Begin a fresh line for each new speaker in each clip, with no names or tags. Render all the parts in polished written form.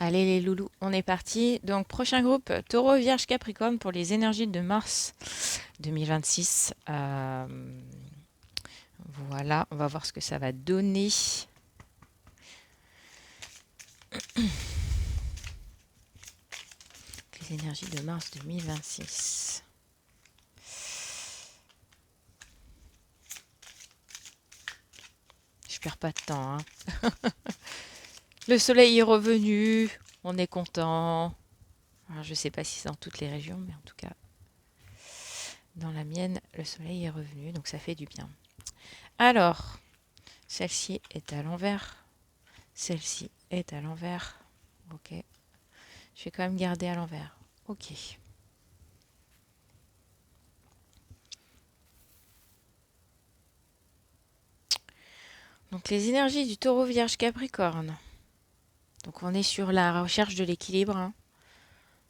Allez les loulous, on est parti. Donc prochain groupe, Taureau, Vierge, Capricorne pour les énergies de mars 2026. Voilà, on va voir ce que ça va donner. Les énergies de mars 2026. Je perds pas de temps, hein. Le soleil est revenu, on est content. Alors, je sais pas si c'est dans toutes les régions, mais en tout cas, dans la mienne, le soleil est revenu, donc ça fait du bien. Alors, celle-ci est à l'envers. Celle-ci est à l'envers. Ok. Je vais quand même garder à l'envers. Ok. Donc les énergies du taureau vierge capricorne. Donc on est sur la recherche de l'équilibre, hein.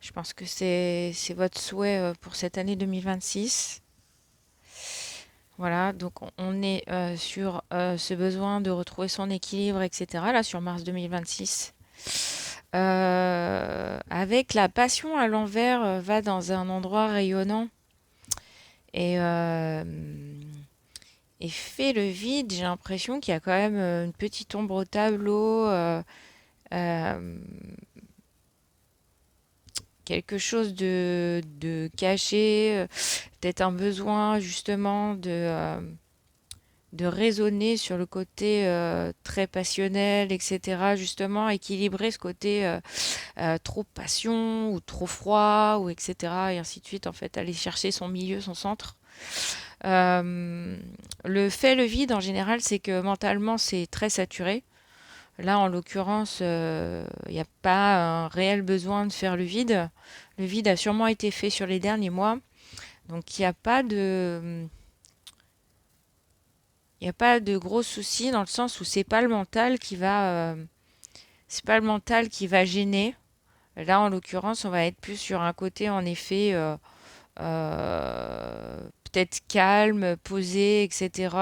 Je pense que c'est votre souhait pour cette année 2026. Voilà, donc on est sur ce besoin de retrouver son équilibre, etc. Là, sur mars 2026. Avec la passion à l'envers, va dans un endroit rayonnant et, et fait le vide. J'ai l'impression qu'il y a quand même une petite ombre au tableau, euh, quelque chose de caché, peut-être un besoin justement de raisonner sur le côté très passionnel, etc. Justement, équilibrer ce côté trop passion ou trop froid, ou etc. Et ainsi de suite, en fait, aller chercher son milieu, son centre. Le fait, le vide, en général, c'est que mentalement, c'est très saturé. Là, en l'occurrence, il n'y a pas un réel besoin de faire le vide. Le vide a sûrement été fait sur les derniers mois. Donc, il n'y a pas de gros soucis dans le sens où c'est pas le mental qui va gêner. Là, en l'occurrence, on va être plus sur un côté, en effet, peut-être calme, posé, etc.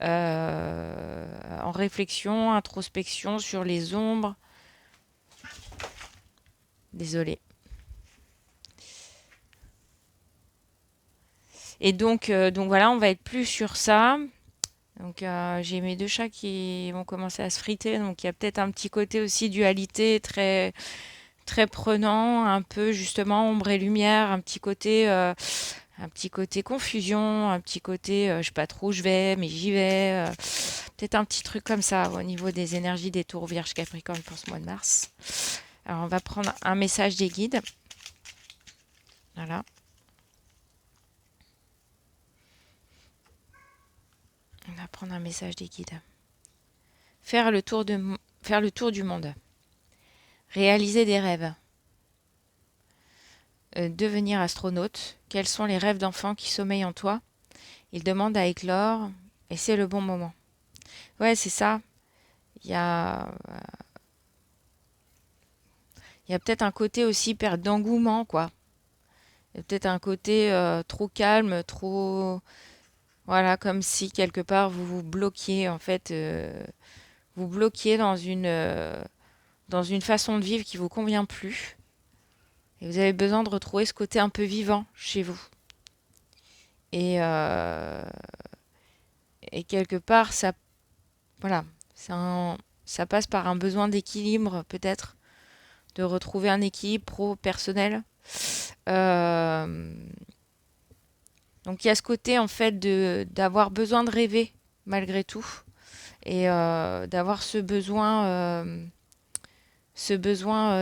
En réflexion, introspection sur les ombres. Désolée. Et donc voilà, on va être plus sur ça. Donc j'ai mes deux chats qui vont commencer à se friter, donc il y a peut-être un petit côté aussi dualité très très prenant, un peu justement ombre et lumière, un petit côté confusion, un petit côté je sais pas trop où je vais, mais j'y vais. Peut-être un petit truc comme ça au niveau des énergies des taureaux vierges capricorne pour ce mois de mars. Alors on va prendre un message des guides. Voilà. On va prendre un message des guides. Faire le tour du monde. Réaliser des rêves. Devenir astronaute. Quels sont les rêves d'enfant qui sommeillent en toi? Ils demandent à éclore et c'est le bon moment. Ouais, c'est ça. Il y a, il y a peut-être un côté aussi perte d'engouement, quoi. Il y a peut-être un côté trop calme, trop... Voilà, comme si quelque part vous vous bloquiez, en fait, vous bloquiez dans une façon de vivre qui vous convient plus. Et vous avez besoin de retrouver ce côté un peu vivant chez vous. Et, euh, et quelque part, voilà, ça passe par un besoin d'équilibre, peut-être, de retrouver un équilibre pro-personnel. Euh, donc il y a ce côté, en fait, d'avoir besoin de rêver, malgré tout, et d'avoir ce besoin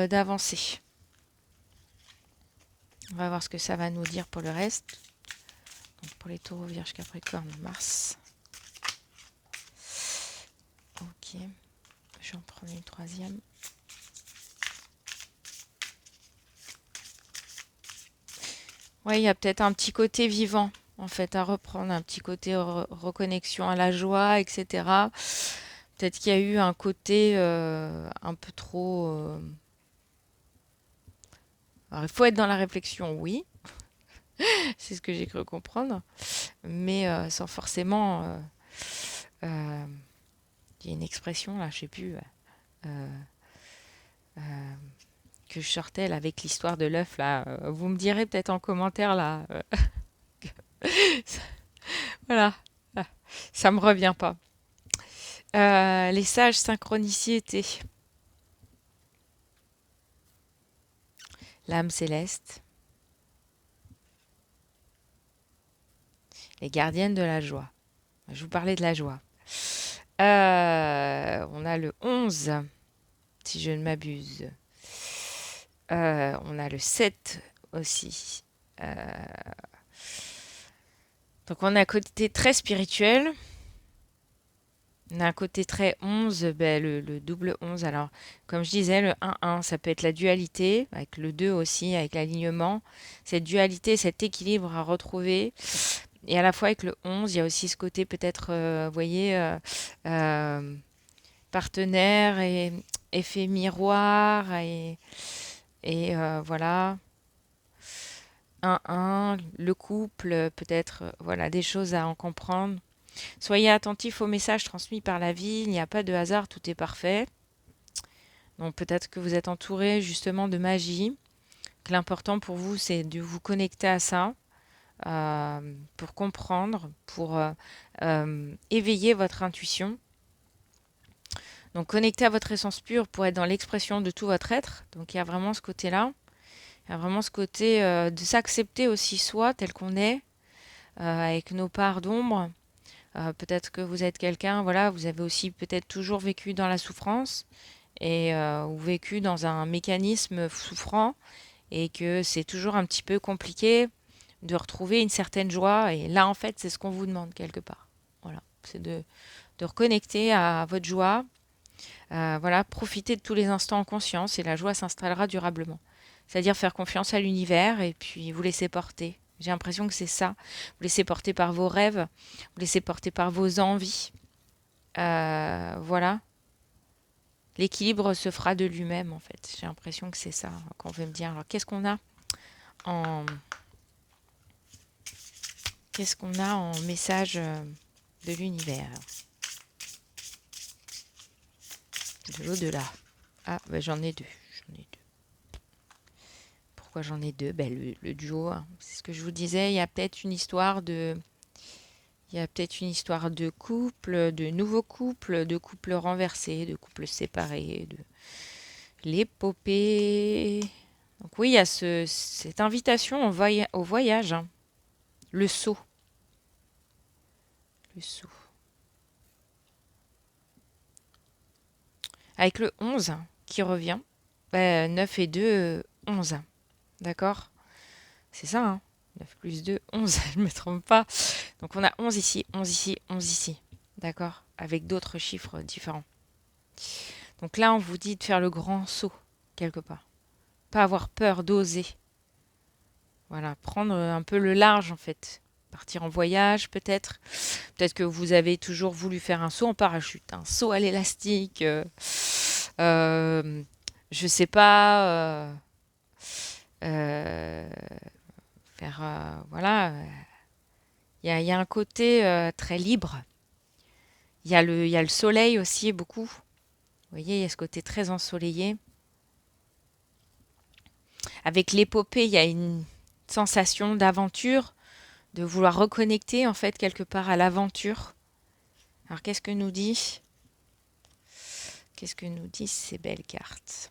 d'avancer. On va voir ce que ça va nous dire pour le reste. Donc pour les taureaux, vierge, capricorne, Mars. Ok. J'en prends une troisième. Ouais, il y a peut-être un petit côté vivant, en fait, à reprendre, un petit côté reconnexion à la joie, etc. Peut-être qu'il y a eu un côté un peu trop... Alors, il faut être dans la réflexion, oui, c'est ce que j'ai cru comprendre, mais sans forcément... il y a une expression, là, je sais plus. Euh, que je sortais là, avec l'histoire de l'œuf là. Vous me direz peut-être en commentaire là. Voilà, ah, ça me revient pas. Les sages synchronicités. L'âme céleste. Les gardiennes de la joie. Je vous parlais de la joie. On a le 11, si je ne m'abuse. On a le 7 aussi. Euh, donc on a un côté très spirituel. On a un côté très 11, ben, le double 11. Alors, comme je disais, le 1-1, ça peut être la dualité, avec le 2 aussi, avec l'alignement. Cette dualité, cet équilibre à retrouver. Et à la fois avec le 11, il y a aussi ce côté peut-être, vous voyez, euh, partenaire et effet miroir. Et voilà, 1-1, le couple, peut-être, voilà, des choses à en comprendre. Soyez attentifs aux messages transmis par la vie, il n'y a pas de hasard, tout est parfait. Donc peut-être que vous êtes entouré justement de magie, que l'important pour vous, c'est de vous connecter à ça, pour comprendre, pour éveiller votre intuition. Donc connecter à votre essence pure pour être dans l'expression de tout votre être. Donc il y a vraiment ce côté-là. Il y a vraiment ce côté de s'accepter aussi soi tel qu'on est, avec nos parts d'ombre. Peut-être que vous êtes quelqu'un, voilà, vous avez aussi peut-être toujours vécu dans la souffrance ou vécu dans un mécanisme souffrant et que c'est toujours un petit peu compliqué de retrouver une certaine joie. Et là, en fait, c'est ce qu'on vous demande quelque part. Voilà, c'est de reconnecter à votre joie. Voilà, profiter de tous les instants en conscience et la joie s'installera durablement. C'est-à-dire faire confiance à l'univers et puis vous laisser porter. J'ai l'impression que c'est ça. Vous laissez porter par vos rêves, vous laissez porter par vos envies. Voilà. L'équilibre se fera de lui-même, en fait. J'ai l'impression que c'est ça qu'on veut me dire. Alors, en, qu'est-ce qu'on a en message de l'univers, de l'au-delà? Ah, ben, j'en ai deux. Pourquoi j'en ai deux? Ben, le duo, hein. C'est ce que je vous disais. Il y a peut-être une histoire de couple, de nouveaux couples, de couples renversés, de couples séparés, de l'épopée. Donc oui, il y a cette invitation au voyage, hein. Le saut. Le saut. Avec le 11 qui revient. 9 et 2, 11. D'accord? C'est ça, hein? 9 plus 2, 11, je ne me trompe pas. Donc on a 11 ici, 11 ici, 11 ici. D'accord? Avec d'autres chiffres différents. Donc là, on vous dit de faire le grand saut, quelque part. Pas avoir peur, d'oser. Voilà, prendre un peu le large, en fait. Partir en voyage, peut-être. Peut-être que vous avez toujours voulu faire un saut en parachute, un saut à l'élastique. Je sais pas. Euh, faire, voilà. Il y a un côté très libre. Il y a le soleil aussi, beaucoup. Vous voyez, il y a ce côté très ensoleillé. Avec l'épopée, il y a une sensation d'aventure, de vouloir reconnecter en fait quelque part à l'aventure. Alors qu'est-ce que nous dit? Qu'est-ce que nous disent ces belles cartes?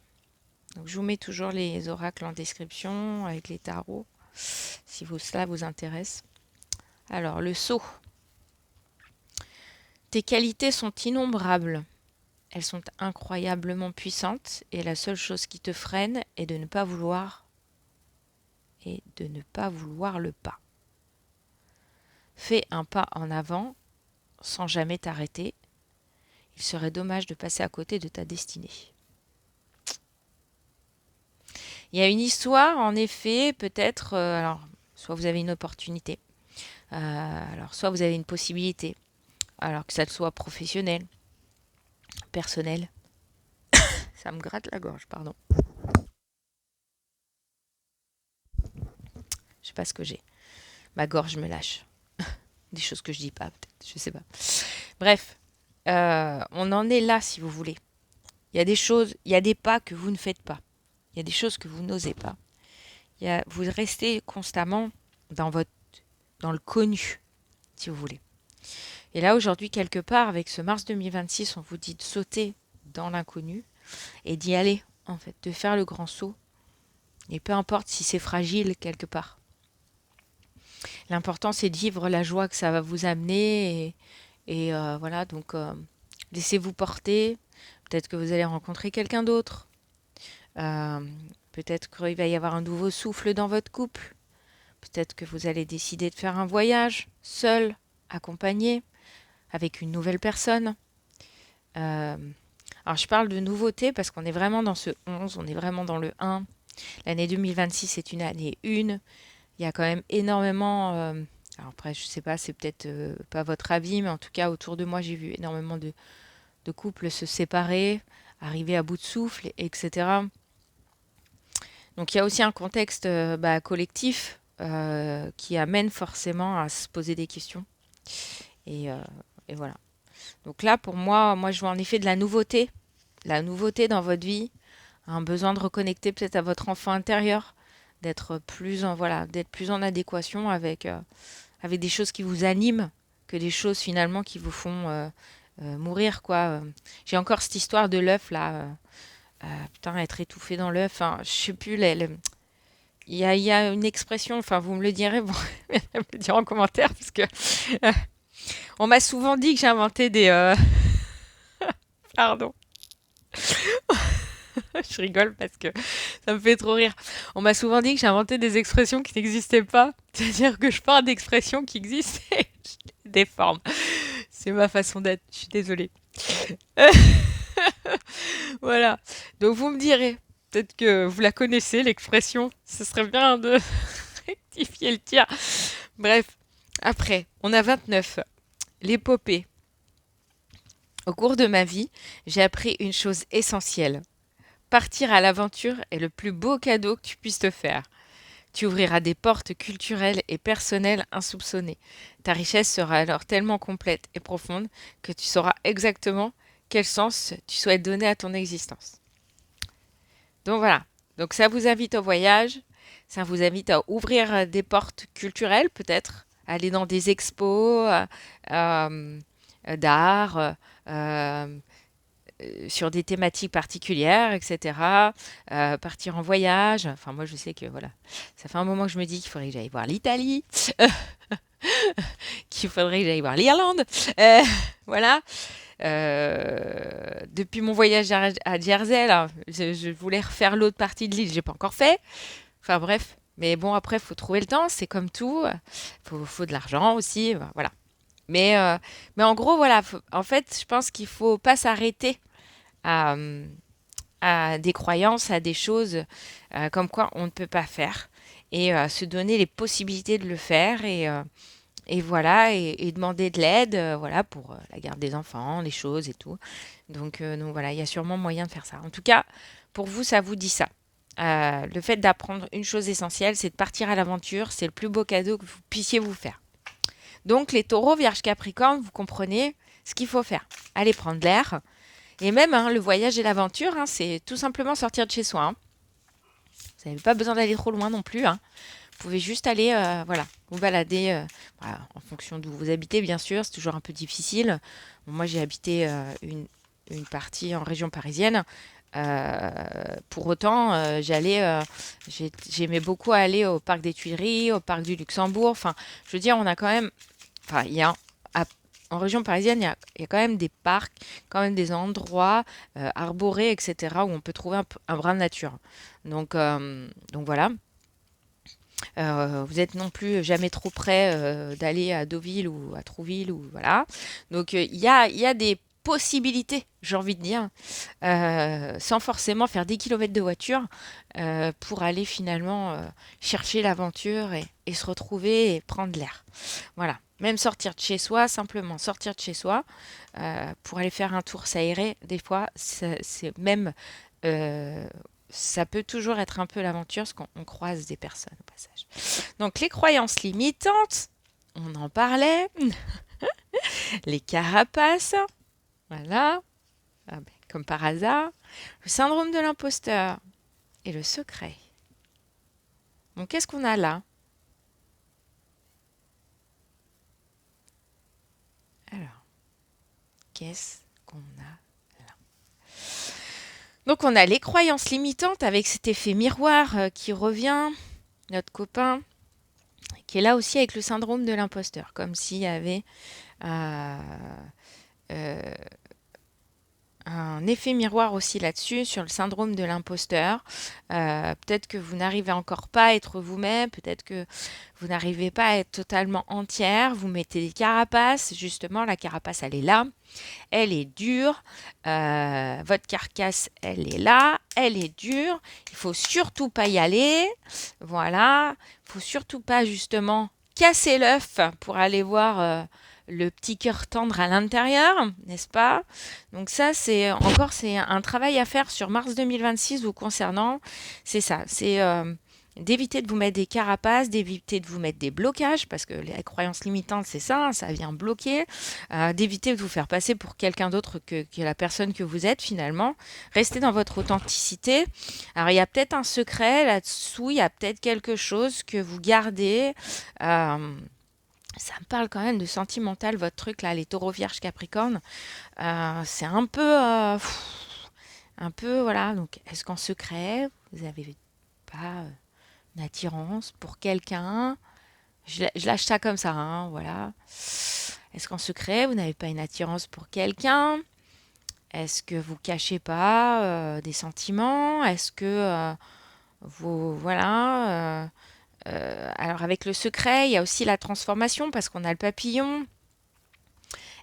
Donc je vous mets toujours les oracles en description avec les tarots, si cela vous intéresse. Alors le sceau. Tes qualités sont innombrables. Elles sont incroyablement puissantes et la seule chose qui te freine est de ne pas vouloir le pas. Fais un pas en avant sans jamais t'arrêter. Il serait dommage de passer à côté de ta destinée. Il y a une histoire, en effet, peut-être, alors, soit vous avez une opportunité, alors soit vous avez une possibilité, alors que ça soit professionnel, personnel. Ça me gratte la gorge, pardon. Je sais pas ce que j'ai. Ma gorge me lâche. Des choses que je dis pas, peut-être, je sais pas. Bref, on en est là, si vous voulez. Il y a des choses, il y a des pas que vous ne faites pas. Il y a des choses que vous n'osez pas. Vous restez constamment dans dans le connu, si vous voulez. Et là, aujourd'hui, quelque part, avec ce mars 2026, on vous dit de sauter dans l'inconnu et d'y aller, en fait, de faire le grand saut. Et peu importe si c'est fragile quelque part. L'important, c'est de vivre la joie que ça va vous amener. Voilà, donc laissez-vous porter. Peut-être que vous allez rencontrer quelqu'un d'autre. Euh, Peut-être qu'il va y avoir un nouveau souffle dans votre couple. Peut-être que vous allez décider de faire un voyage, seul, accompagné, avec une nouvelle personne. Euh, alors je parle de nouveauté parce qu'on est vraiment dans ce 11, on est vraiment dans le 1. L'année 2026 est une année 1. Il y a quand même énormément... alors après, je sais pas, c'est peut-être pas votre avis, mais en tout cas, autour de moi, j'ai vu énormément de couples se séparer, arriver à bout de souffle, etc. Donc il y a aussi un contexte collectif qui amène forcément à se poser des questions. Et, euh, et voilà. Donc là, pour moi, je vois en effet de la nouveauté. La nouveauté dans votre vie, un besoin de reconnecter peut-être à votre enfant intérieur, d'être plus en adéquation avec des choses qui vous animent que des choses finalement qui vous font mourir, quoi. J'ai encore cette histoire de l'œuf là. Putain, être étouffé dans l'œuf. Enfin, je sais plus. Il y a une expression, enfin vous me le direz, bon, vous me le direz en commentaire, parce que euh, on m'a souvent dit que j'ai inventé des... Pardon, je rigole parce que ça me fait trop rire. On m'a souvent dit que j'ai inventé des expressions qui n'existaient pas. C'est-à-dire que je parle d'expressions qui existent et je les déforme. C'est ma façon d'être, je suis désolée. Voilà, donc vous me direz, peut-être que vous la connaissez, l'expression, ce serait bien de rectifier le tir. Bref, après, on a 29. L'épopée. Au cours de ma vie, j'ai appris une chose essentielle. Partir à l'aventure est le plus beau cadeau que tu puisses te faire. Tu ouvriras des portes culturelles et personnelles insoupçonnées. Ta richesse sera alors tellement complète et profonde que tu sauras exactement quel sens tu souhaites donner à ton existence. Donc voilà. Donc ça vous invite au voyage, ça vous invite à ouvrir des portes culturelles peut-être, aller dans des expos euh, d'art, euh, sur des thématiques particulières, etc. Partir en voyage. Enfin, moi, je sais que voilà, ça fait un moment que je me dis qu'il faudrait que j'aille voir l'Italie, qu'il faudrait que j'aille voir l'Irlande. Euh, voilà. Depuis mon voyage à Jersey, là, je voulais refaire l'autre partie de l'île, j'ai pas encore fait. Enfin bref. Mais bon, après, il faut trouver le temps, c'est comme tout. Faut de l'argent aussi, voilà. Mais, euh, mais en gros, voilà, en fait, je pense qu'il faut pas s'arrêter à, à des croyances, à des choses comme quoi on ne peut pas faire et se donner les possibilités de le faire et voilà et demander de l'aide voilà pour la garde des enfants, les choses et tout. Donc voilà, il y a sûrement moyen de faire ça. En tout cas, pour vous, ça vous dit ça. Le fait d'apprendre une chose essentielle, c'est de partir à l'aventure. C'est le plus beau cadeau que vous puissiez vous faire. Donc les taureaux, vierges, capricornes, vous comprenez ce qu'il faut faire. Allez prendre l'air. Et même hein, le voyage et l'aventure, hein, c'est tout simplement sortir de chez soi. Hein. Vous n'avez pas besoin d'aller trop loin non plus. Hein. Vous pouvez juste aller voilà, vous balader voilà, en fonction d'où vous habitez, bien sûr. C'est toujours un peu difficile. Bon, moi, j'ai habité une partie en région parisienne. Pour autant, j'aimais beaucoup aller au parc des Tuileries, au parc du Luxembourg. Enfin, je veux dire, on a quand même, enfin, en région parisienne, il y a quand même des parcs, quand même des endroits arborés, etc., où on peut trouver un brin de nature. Donc voilà. Vous êtes non plus jamais trop près d'aller à Deauville ou à Trouville ou voilà. Donc il y a des possibilités, j'ai envie de dire, sans forcément faire des kilomètres de voiture pour aller finalement chercher l'aventure et se retrouver et prendre l'air. Voilà. Même sortir de chez soi, simplement sortir de chez soi pour aller faire un tour s'aérer, des fois, c'est même euh, ça peut toujours être un peu l'aventure parce qu'on croise des personnes au passage. Donc les croyances limitantes, on en parlait, les carapaces, voilà, ah ben, comme par hasard, le syndrome de l'imposteur, et le secret. Donc, qu'est-ce qu'on a là? Alors, qu'est-ce qu'on a là? Donc, on a les croyances limitantes avec cet effet miroir qui revient, notre copain, qui est là aussi avec le syndrome de l'imposteur, comme s'il y avait euh, euh, un effet miroir aussi là-dessus, sur le syndrome de l'imposteur. Peut-être que vous n'arrivez encore pas à être vous-même, peut-être que vous n'arrivez pas à être totalement entière, vous mettez des carapaces, justement, la carapace, elle est là, elle est dure, votre carcasse, elle est là, elle est dure, il faut surtout pas y aller, voilà, il faut surtout pas, justement, casser l'œuf pour aller voir le petit cœur tendre à l'intérieur, n'est-ce pas? Donc ça, c'est un travail à faire sur mars 2026 vous concernant. C'est ça, c'est d'éviter de vous mettre des carapaces, d'éviter de vous mettre des blocages, parce que les croyances limitantes, c'est ça, hein, ça vient bloquer, d'éviter de vous faire passer pour quelqu'un d'autre que la personne que vous êtes finalement. Restez dans votre authenticité. Alors il y a peut-être un secret là-dessous, il y a peut-être quelque chose que vous gardez. euh, Ça me parle quand même de sentimental, votre truc là, les taureaux vierges capricorne. C'est un peu, voilà. Donc, est-ce qu'en secret, vous n'avez pas une attirance pour quelqu'un? Je lâche ça comme ça, hein, voilà. Est-ce qu'en secret, vous n'avez pas une attirance pour quelqu'un? Est-ce que vous cachez pas des sentiments? Est-ce que vous, voilà. Alors, avec le secret, il y a aussi la transformation parce qu'on a le papillon.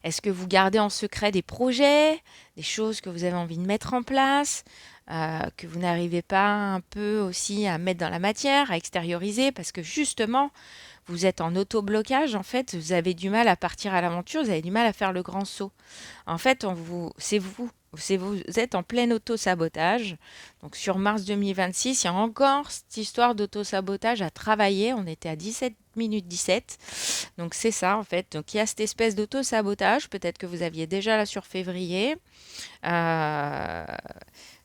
Est-ce que vous gardez en secret des projets, des choses que vous avez envie de mettre en place, que vous n'arrivez pas un peu aussi à mettre dans la matière, à extérioriser, parce que justement, vous êtes en auto-blocage, en fait, vous avez du mal à partir à l'aventure, vous avez du mal à faire le grand saut. En fait, vous êtes en plein auto-sabotage. Donc sur mars 2026, il y a encore cette histoire d'auto-sabotage à travailler. On était à 17 minutes 17. Donc c'est ça en fait. Donc il y a cette espèce d'auto-sabotage. Peut-être que vous aviez déjà là sur février. Euh,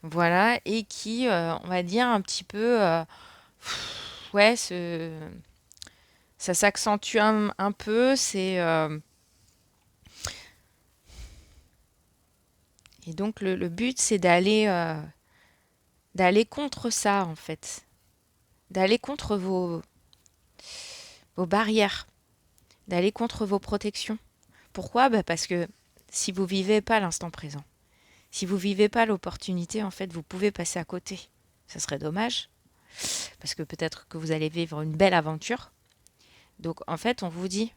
voilà. Et qui, on va dire, un petit peu... ouais, ça s'accentue un peu. Et donc le but, c'est d'aller contre ça, en fait. D'aller contre vos barrières, d'aller contre vos protections. Pourquoi? Bah parce que si vous vivez pas l'instant présent, si vous vivez pas l'opportunité, en fait, vous pouvez passer à côté. Ça serait dommage, parce que peut-être que vous allez vivre une belle aventure. Donc, en fait, on vous dit,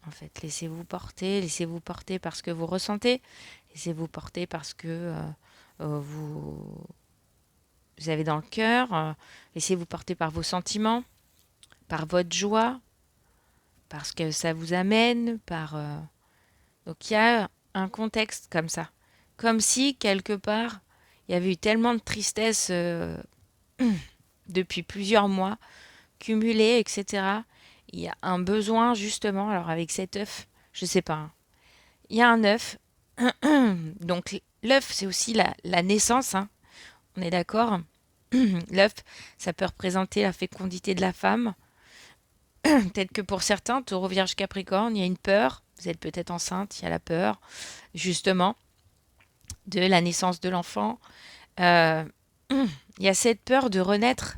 en fait, laissez-vous porter par ce que vous ressentez, laissez-vous porter parce que vous avez dans le cœur, laissez-vous porter par vos sentiments, par votre joie, parce que ça vous amène, Donc il y a un contexte comme ça. Comme si, quelque part, il y avait eu tellement de tristesse depuis plusieurs mois, cumulée, etc. Il y a un besoin, justement, alors avec cet œuf, je sais pas, hein. Il y a un œuf. Donc l'œuf, c'est aussi la naissance, hein. On est d'accord? L'œuf, ça peut représenter la fécondité de la femme. Peut-être que pour certains, taureau, vierge, capricorne, il y a une peur. Vous êtes peut-être enceinte, il y a la peur, justement, de la naissance de l'enfant. Euh, il y a cette peur de renaître.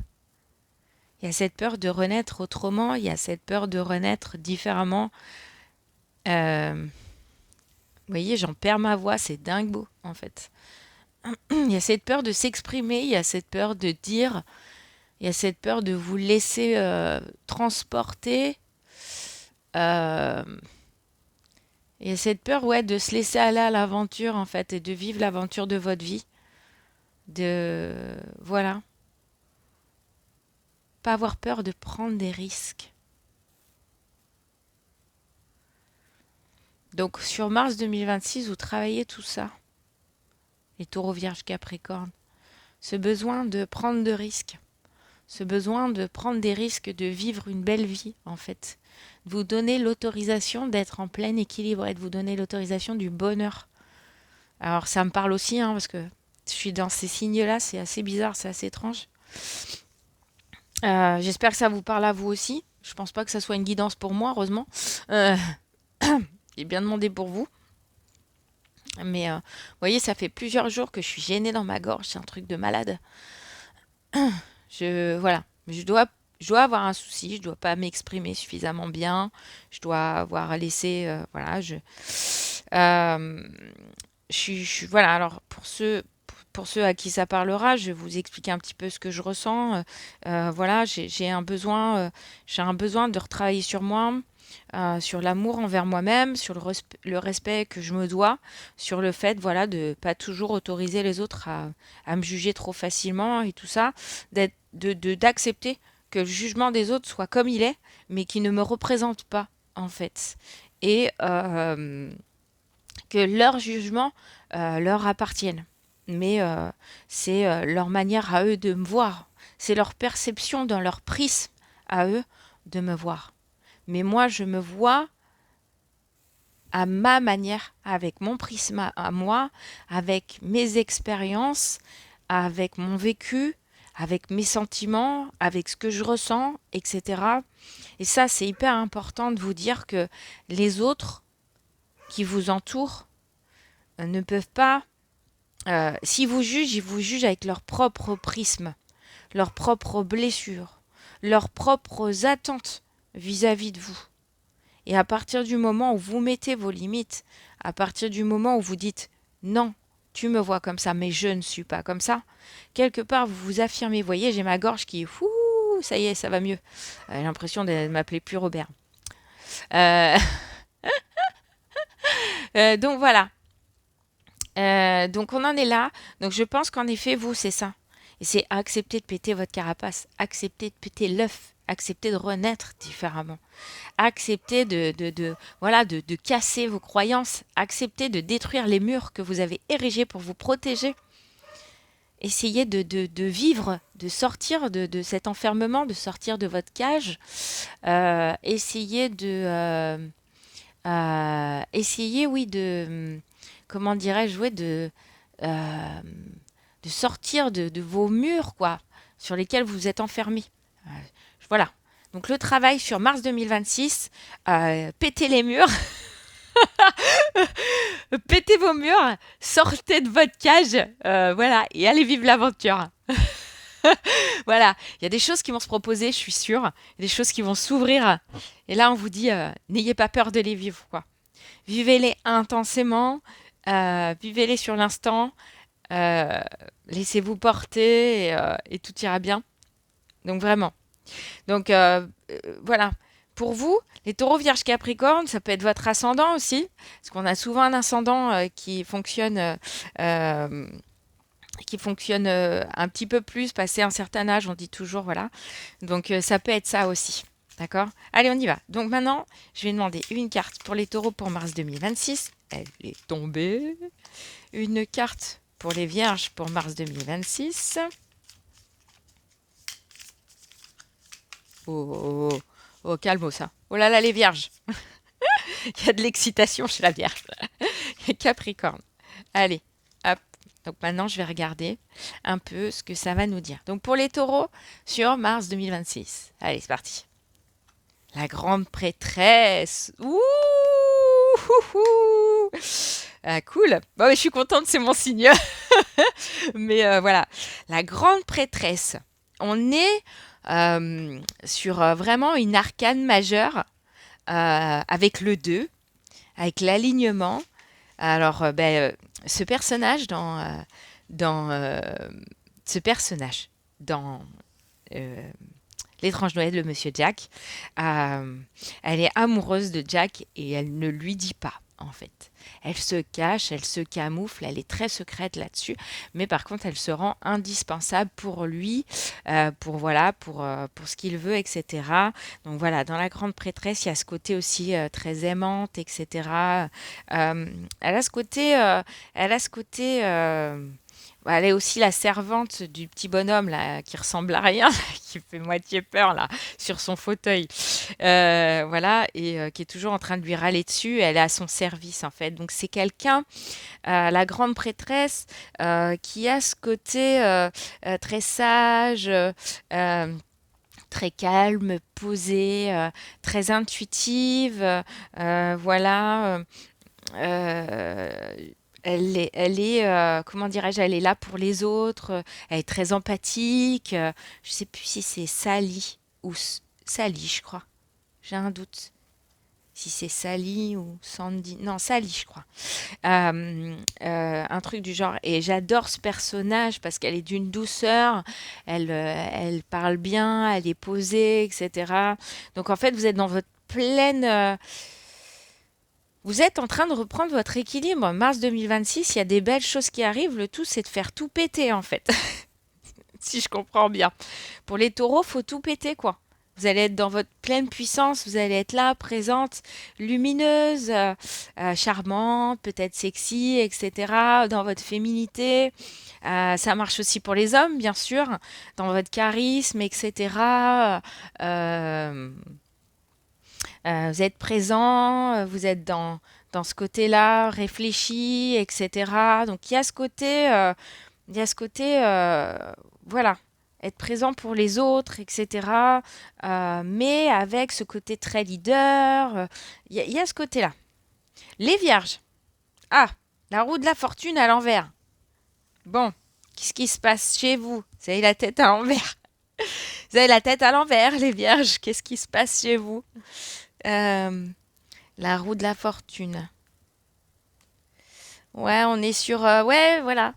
Il y a cette peur de renaître autrement. Il y a cette peur de renaître différemment. Vous voyez, j'en perds ma voix, c'est dingue beau, en fait. Il y a cette peur de s'exprimer, il y a cette peur de dire, il y a cette peur de vous laisser transporter. Euh, il y a cette peur, ouais, de se laisser aller à l'aventure, en fait, et de vivre l'aventure de votre vie. Voilà. Pas avoir peur de prendre des risques. Donc, sur mars 2026, vous travaillez tout ça. Les taureaux, vierges, capricorne. Ce besoin de prendre de risques. Ce besoin de prendre des risques, de vivre une belle vie, en fait. De vous donner l'autorisation d'être en plein équilibre et de vous donner l'autorisation du bonheur. Alors, ça me parle aussi, hein, parce que je suis dans ces signes-là, c'est assez bizarre, c'est assez étrange. J'espère que ça vous parle à vous aussi. Je pense pas que ça soit une guidance pour moi, heureusement. Euh, j'ai bien demandé pour vous. Mais vous voyez, ça fait plusieurs jours que je suis gênée dans ma gorge. C'est un truc de malade. Voilà. Je dois avoir un souci. Je dois pas m'exprimer suffisamment bien. Je dois avoir laissé. Voilà. Euh, voilà. Alors pour ceux à qui ça parlera, je vais vous expliquer un petit peu ce que je ressens. Voilà, j'ai un besoin de retravailler sur moi, sur l'amour envers moi-même, sur le respect que je me dois, sur le fait, voilà, de pas toujours autoriser les autres à me juger trop facilement et tout ça, d'accepter que le jugement des autres soit comme il est, mais qui ne me représente pas, en fait. Et que leur jugement leur appartienne. Mais c'est leur manière à eux de me voir. C'est leur perception dans leur prisme à eux de me voir. Mais moi, je me vois à ma manière, avec mon prisme à moi, avec mes expériences, avec mon vécu, avec mes sentiments, avec ce que je ressens, etc. Et ça, c'est hyper important de vous dire que les autres qui vous entourent ne peuvent pas. S'ils vous jugent, ils vous jugent avec leur propre prisme, leurs propres blessures, leurs propres attentes vis-à-vis de vous. Et à partir du moment où vous mettez vos limites, à partir du moment où vous dites non, tu me vois comme ça, mais je ne suis pas comme ça, quelque part vous vous affirmez. Vous voyez, j'ai ma gorge qui est fou, ça y est, ça va mieux. J'ai l'impression de m'appeler plus Robert. Euh, donc voilà. Donc on en est là. Donc je pense qu'en effet, vous, c'est ça. Et c'est accepter de péter votre carapace, accepter de péter l'œuf, accepter de renaître différemment, accepter voilà, de casser vos croyances, accepter de détruire les murs que vous avez érigés pour vous protéger. Essayez de vivre, de sortir de cet enfermement, de sortir de votre cage. Essayez essayez, oui, comment dirais-je, ouais, euh, de sortir de vos murs, quoi, sur lesquels vous êtes enfermés. Euh, voilà. Donc le travail sur mars 2026, pétez les murs, pétez vos murs, sortez de votre cage, voilà, et allez vivre l'aventure. Voilà, il y a des choses qui vont se proposer, je suis sûre, il y a des choses qui vont s'ouvrir, et là on vous dit, n'ayez pas peur de les vivre, quoi. Vivez-les intensément, vivez-les sur l'instant, euh, laissez-vous porter et tout ira bien. Donc vraiment. Donc voilà. Pour vous, les taureaux vierges capricorne, ça peut être votre ascendant aussi, parce qu'on a souvent un ascendant euh, qui fonctionne un petit peu plus, passé un certain âge, on dit toujours, voilà. Donc ça peut être ça aussi. D'accord. Allez, on y va. Donc maintenant, je vais demander une carte pour les taureaux pour mars 2026. Elle est tombée. Une carte pour les vierges pour mars 2026. Oh, oh, oh, oh, calme ça. Oh là là, les vierges. Il y a de l'excitation chez la vierge. Capricorne. Allez, hop. Donc maintenant, je vais regarder un peu ce que ça va nous dire. Donc pour les taureaux, sur mars 2026. Allez, c'est parti. La grande prêtresse. Ouh, ouh, ouh. Ah, cool. Bon, je suis contente, c'est mon signe. Mais voilà, la grande prêtresse. On est sur vraiment une arcane majeure avec le 2, avec l'alignement. Alors, ce personnage dans ce personnage dans euh, L'étrange Noël de Monsieur Jack, elle est amoureuse de Jack et elle ne lui dit pas, en fait. Elle se cache, elle se camoufle, elle est très secrète là-dessus, mais par contre, elle se rend indispensable pour lui, voilà, pour ce qu'il veut, etc. Donc voilà, dans la grande prêtresse, il y a ce côté aussi très aimante, etc. Elle a ce côté, Bah, elle est aussi la servante du petit bonhomme là, qui ressemble à rien, qui fait moitié peur là, sur son fauteuil. Voilà, et qui est toujours en train de lui râler dessus. Elle est à son service en fait. Donc c'est quelqu'un, la grande prêtresse, qui a ce côté très sage, très calme, posée, très intuitive. Voilà. Euh, comment dirais-je, elle est là pour les autres. Elle est très empathique. Je sais plus si c'est Sally ou Sally, je crois. J'ai un doute. Si c'est Sally ou Sandy. Non, Sally, je crois. Un truc du genre. Et j'adore ce personnage parce qu'elle est d'une douceur. Elle parle bien, elle est posée, etc. Donc en fait, vous êtes dans votre pleine. Vous êtes en train de reprendre votre équilibre. Mars 2026, il y a des belles choses qui arrivent. Le tout, c'est de faire tout péter, en fait. Si je comprends bien. Pour les taureaux, faut tout péter, quoi. Vous allez être dans votre pleine puissance, vous allez être là, présente, lumineuse, charmante, peut-être sexy, etc. Dans votre féminité. Ça marche aussi pour les hommes, bien sûr, dans votre charisme, etc. Euh, vous êtes présent, vous êtes dans ce côté-là, réfléchi, etc. Donc il y a ce côté, voilà, être présent pour les autres, etc. Mais avec ce côté très leader, il y a ce côté-là. Les vierges. Ah, la roue de la fortune à l'envers. Bon, qu'est-ce qui se passe chez vous? Vous avez la tête à l'envers. Vous avez la tête à l'envers, les vierges. Qu'est-ce qui se passe chez vous? Euh, la roue de la fortune. Ouais, on est sur... ouais, voilà.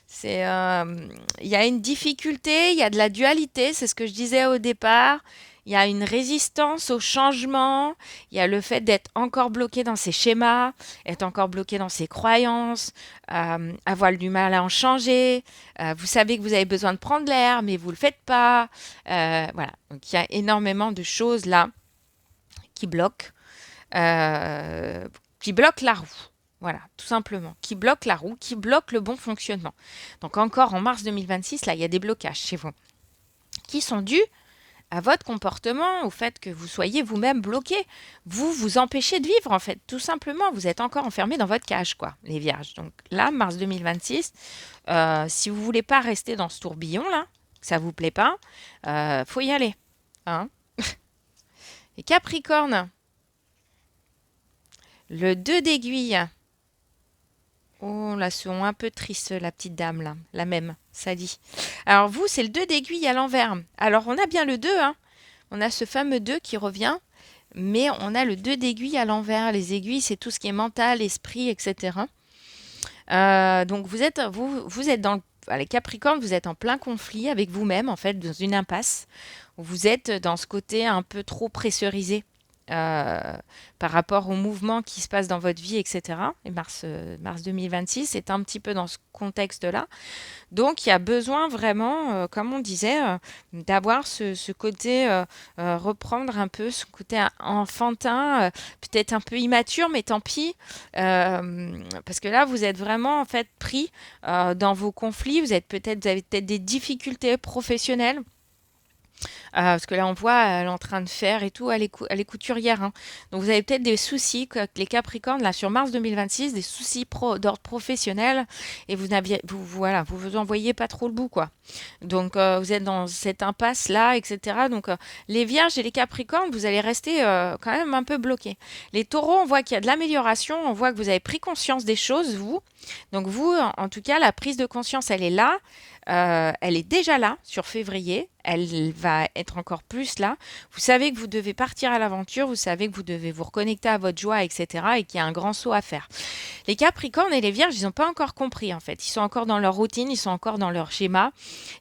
C'est, il y a une difficulté, il y a de la dualité, c'est ce que je disais au départ. Il y a une résistance au changement. Il y a le fait d'être encore bloqué dans ses schémas, être encore bloqué dans ses croyances, avoir du mal à en changer. Vous savez que vous avez besoin de prendre l'air, mais vous ne le faites pas. Voilà. Donc il y a énormément de choses là qui bloquent, euh, qui bloquent la roue. Voilà, tout simplement. Qui bloquent la roue, qui bloquent le bon fonctionnement. Donc encore en mars 2026, là, il y a des blocages chez vous qui sont dus à votre comportement, au fait que vous soyez vous-même bloqué. Vous vous empêchez de vivre, en fait, tout simplement. Vous êtes encore enfermé dans votre cage, quoi, les vierges. Donc là, mars 2026, si vous voulez pas rester dans ce tourbillon, là, que ça vous plaît pas, faut y aller. Hein. Et Capricorne, le 2 d'aiguille. Oh, là, sont un peu triste, la petite dame, là. La même, Sally. Alors, vous, c'est le 2 d'aiguille à l'envers. Alors, on a bien le 2, hein. On a ce fameux 2 qui revient, mais on a le 2 d'aiguille à l'envers. Les aiguilles, c'est tout ce qui est mental, esprit, etc. Donc, vous êtes dans les Capricornes, vous êtes en plein conflit avec vous-même, en fait, dans une impasse. Vous êtes dans ce côté un peu trop pressurisé euh, par rapport au mouvement qui se passe dans votre vie, etc. Et mars 2026 est un petit peu dans ce contexte-là. Donc, il y a besoin vraiment, comme on disait, d'avoir ce côté, reprendre un peu ce côté enfantin, peut-être un peu immature, mais tant pis, parce que là, vous êtes vraiment en fait pris dans vos conflits. Vous avez peut-être des difficultés professionnelles. Parce que là, on voit, elle est en train de faire et tout, elle est couturière. Hein. Donc, vous avez peut-être des soucis, avec les Capricornes, là, sur mars 2026, des soucis d'ordre professionnel, et voilà, vous vous en voyez pas trop le bout, quoi. Donc, vous êtes dans cette impasse-là, etc. Donc, les Vierges et les Capricornes, vous allez rester quand même un peu bloqués. Les Taureaux, on voit qu'il y a de l'amélioration, on voit que vous avez pris conscience des choses, vous. Donc, vous, en tout cas, la prise de conscience, elle est là. Elle est déjà là sur février. Elle va être encore plus là. Vous savez que vous devez partir à l'aventure. Vous savez que vous devez vous reconnecter à votre joie, etc. Et qu'il y a un grand saut à faire. Les Capricornes et les Vierges, ils n'ont pas encore compris en fait. Ils sont encore dans leur routine, ils sont encore dans leur schéma,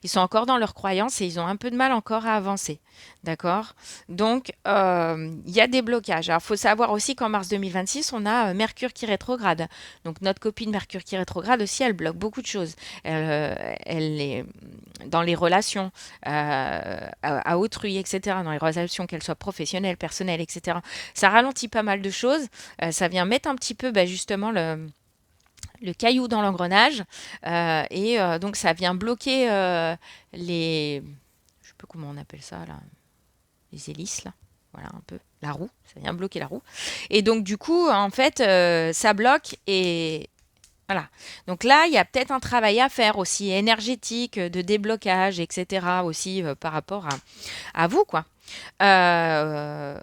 ils sont encore dans leurs croyances et ils ont un peu de mal encore à avancer. D'accord. Donc, il y a des blocages. Alors, il faut savoir aussi qu'en mars 2026, on a Mercure qui rétrograde. Donc, notre copine Mercure qui rétrograde aussi, elle bloque beaucoup de choses. Elle est dans les relations à autrui, etc., dans les relations, qu'elles soient professionnelles, personnelles, etc. Ça ralentit pas mal de choses. Ça vient mettre un petit peu, bah, justement, le caillou dans l'engrenage. Donc ça vient bloquer les... Je sais pas comment on appelle ça là. Les hélices là. Voilà un peu. La roue. Ça vient bloquer la roue. Et donc du coup, en fait, ça bloque et... Voilà. Donc là, il y a peut-être un travail à faire aussi énergétique, de déblocage, etc. aussi par rapport à vous, quoi. Euh,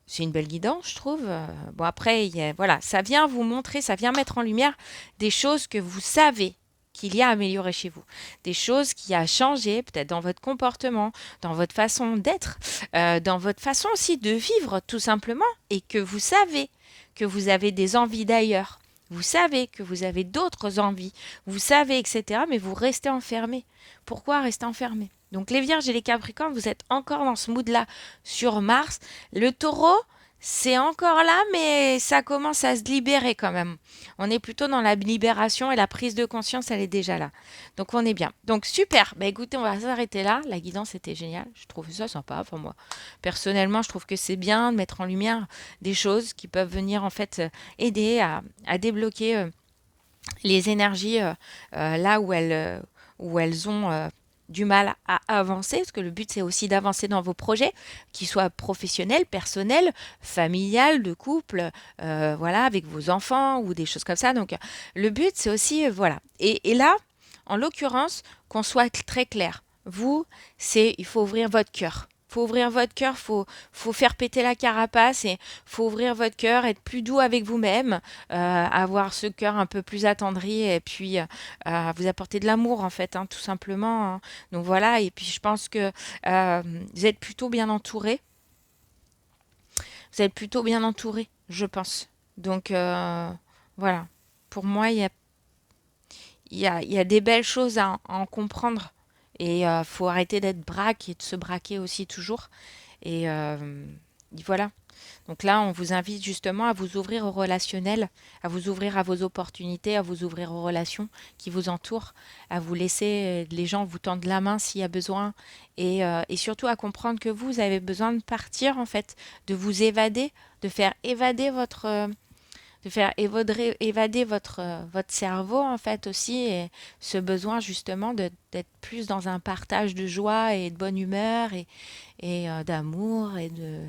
c'est une belle guidance, je trouve. Bon, après, voilà, ça vient vous montrer, ça vient mettre en lumière des choses que vous savez qu'il y a à améliorer chez vous. Des choses qui a changé, peut-être dans votre comportement, dans votre façon d'être, dans votre façon aussi de vivre, tout simplement, et que vous savez que vous avez des envies d'ailleurs. Vous savez que vous avez d'autres envies, vous savez, etc., mais vous restez enfermé. Pourquoi rester enfermé? Donc les Vierges et les Capricornes, vous êtes encore dans ce mood-là sur Mars. Le Taureau, c'est encore là, mais ça commence à se libérer quand même. On est plutôt dans la libération et la prise de conscience, elle est déjà là. Donc on est bien. Donc super. Bah écoutez, on va s'arrêter là. La guidance était géniale. Je trouve ça sympa. Enfin moi, personnellement, je trouve que c'est bien de mettre en lumière des choses qui peuvent venir en fait aider à débloquer les énergies là où elles ont du mal à avancer, parce que le but c'est aussi d'avancer dans vos projets, qu'ils soient professionnels, personnels, familiales, de couple, voilà, avec vos enfants ou des choses comme ça. Donc le but c'est aussi, voilà. Et là, en l'occurrence, qu'on soit très clair, vous, c'est, il faut ouvrir votre cœur. Faut ouvrir votre cœur, faut faire péter la carapace et faut ouvrir votre cœur, être plus doux avec vous-même, avoir ce cœur un peu plus attendri et puis vous apporter de l'amour en fait, hein, tout simplement, hein. Donc voilà, et puis je pense que euh, vous êtes plutôt bien entouré. Vous êtes plutôt bien entouré, je pense. Donc voilà, pour moi, il y a des belles choses à en comprendre. Et faut arrêter d'être braque et de se braquer aussi toujours. Et voilà. Donc là, on vous invite justement à vous ouvrir au relationnel, à vous ouvrir à vos opportunités, à vous ouvrir aux relations qui vous entourent, à vous laisser les gens vous tendre la main s'il y a besoin, et surtout à comprendre que vous avez besoin de partir en fait, de vous évader, de faire évader évader votre cerveau en fait aussi, et ce besoin justement d'être plus dans un partage de joie et de bonne humeur et d'amour et de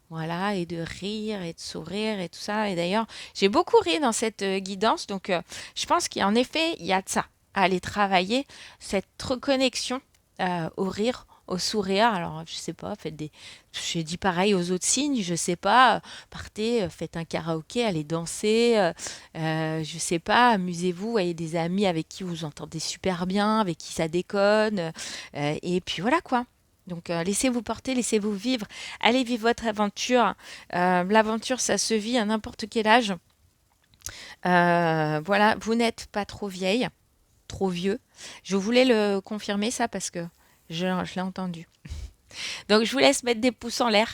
voilà, et de rire et de sourire et tout ça. Et d'ailleurs, j'ai beaucoup ri dans cette guidance, donc je pense qu'en effet, il y a de ça à aller travailler, cette reconnexion au rire, au sourire. Alors, je sais pas, faites des. J'ai dit pareil aux autres signes, je sais pas, partez, faites un karaoké, allez danser, je sais pas, amusez-vous, ayez des amis avec qui vous entendez super bien, avec qui ça déconne, et puis voilà quoi. Donc laissez-vous porter, laissez-vous vivre, allez vivre votre aventure. L'aventure, ça se vit à n'importe quel âge. Voilà, vous n'êtes pas trop vieille, trop vieux. Je voulais le confirmer ça parce que je l'ai entendu. Donc je vous laisse mettre des pouces en l'air,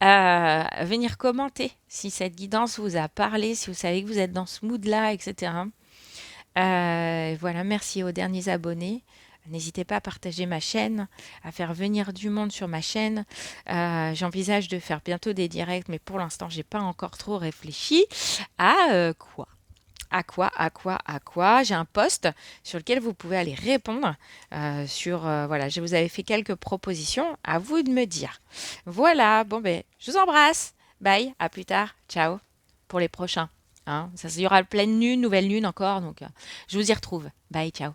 venir commenter si cette guidance vous a parlé, si vous savez que vous êtes dans ce mood-là, etc. Voilà, merci aux derniers abonnés. N'hésitez pas à partager ma chaîne, à faire venir du monde sur ma chaîne. J'envisage de faire bientôt des directs, mais pour l'instant, j'ai pas encore trop réfléchi à quoi. À quoi. J'ai un post sur lequel vous pouvez aller répondre voilà, je vous avais fait quelques propositions, à vous de me dire. Voilà, bon ben, je vous embrasse. Bye, à plus tard. Ciao pour les prochains. Hein. Ça, il y aura pleine lune, nouvelle lune encore, donc je vous y retrouve. Bye, ciao.